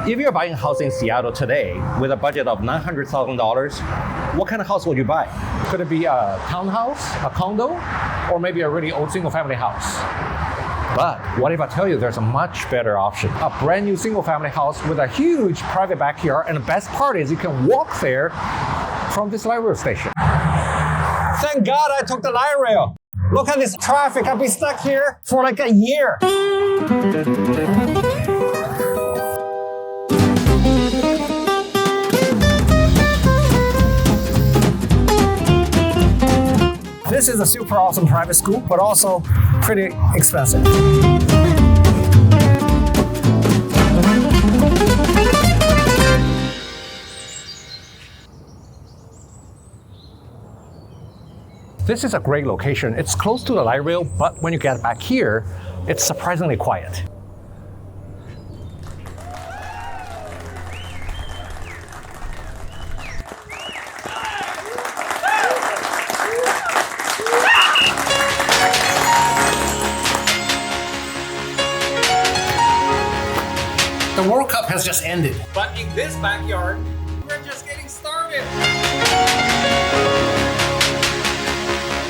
If you're buying a house in Seattle today with a budget of $900,000, what kind of house would you buy? Could it be a townhouse, a condo, or maybe a really old single-family house? But what if I tell you there's a much better option? A brand new single-family house with a huge private backyard, and the best part is you can walk there from this light rail station. Thank God I took the light rail. Look at this traffic. I've been stuck here for like a year. This is a super awesome private school, but also pretty expensive. This is a great location. It's close to the light rail, but when you get back here, it's surprisingly quiet. The World Cup has just ended. But in this backyard, we're just getting started.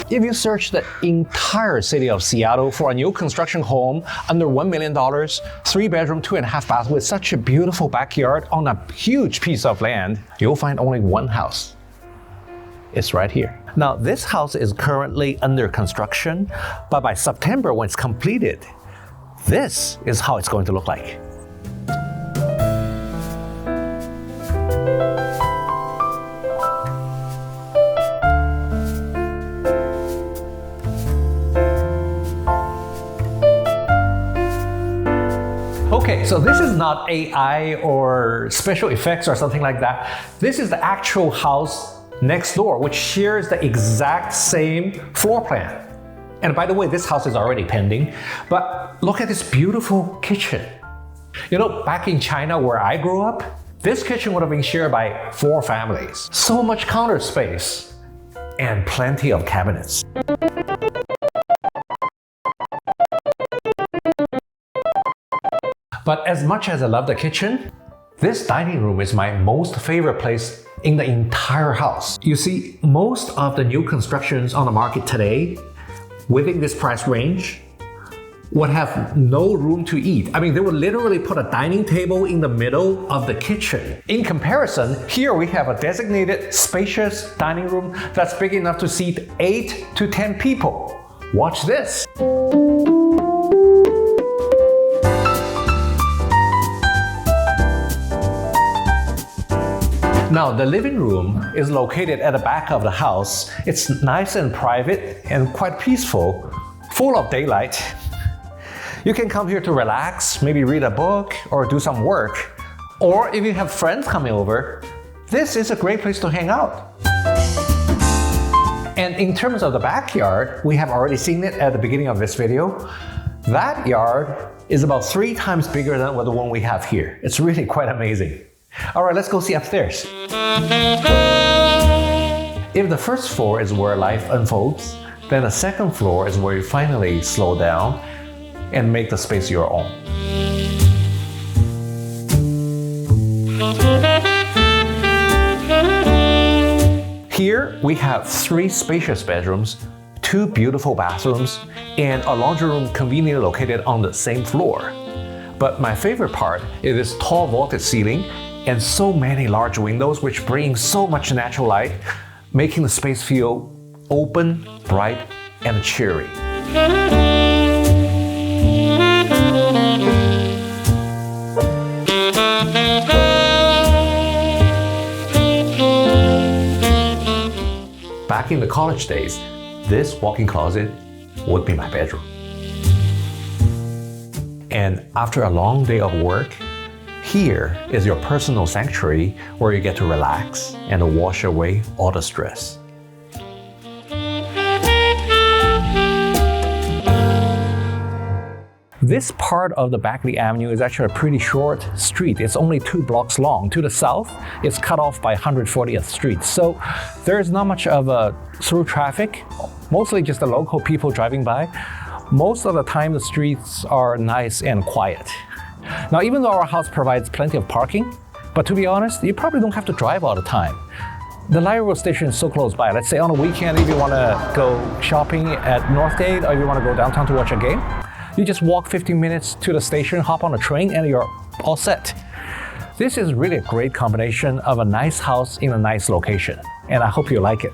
If you search the entire city of Seattle for a new construction home under $1 million, 3-bedroom, 2.5 bath with such a beautiful backyard on a huge piece of land, you'll find only one house. It's right here. Now, this house is currently under construction, but by September, when it's completed, this is how it's going to look like. Okay, so this is not AI or special effects or something like that. This is the actual house next door, which shares the exact same floor plan. And by the way, this house is already pending, but look at this beautiful kitchen. You know, back in China where I grew up, this kitchen would have been shared by 4 families. So much counter space and plenty of cabinets. But as much as I love the kitchen, this dining room is my most favorite place in the entire house. You see, most of the new constructions on the market today, within this price range, would have no room to eat. I mean, they would literally put a dining table in the middle of the kitchen. In comparison, here we have a designated spacious dining room that's big enough to seat 8 to 10 people. Watch this. Now, the living room is located at the back of the house. It's nice and private and quite peaceful, full of daylight. You can come here to relax, maybe read a book or do some work. Or if you have friends coming over, this is a great place to hang out. And in terms of the backyard, we have already seen it at the beginning of this video. That yard is about 3 times bigger than the one we have here. It's really quite amazing. All right, let's go see upstairs. If the first floor is where life unfolds, then the second floor is where you finally slow down and make the space your own. Here we have 3 spacious bedrooms, 2 beautiful bathrooms, and a laundry room conveniently located on the same floor. But my favorite part is this tall vaulted ceiling and so many large windows which bring so much natural light, making the space feel open, bright, and cheery. Back in the college days, this walk-in closet would be my bedroom. And after a long day of work, here is your personal sanctuary where you get to relax and wash away all the stress. This part of the Bagley Avenue is actually a pretty short street. It's only 2 blocks long. To the south, it's cut off by 140th Street. So there's not much of a through traffic, mostly just the local people driving by. Most of the time, the streets are nice and quiet. Now, even though our house provides plenty of parking, but to be honest, you probably don't have to drive all the time. The light rail station is so close by. Let's say on a weekend, if you want to go shopping at Northgate or if you want to go downtown to watch a game, you just walk 15 minutes to the station, hop on a train, and you're all set. This is really a great combination of a nice house in a nice location, and I hope you like it.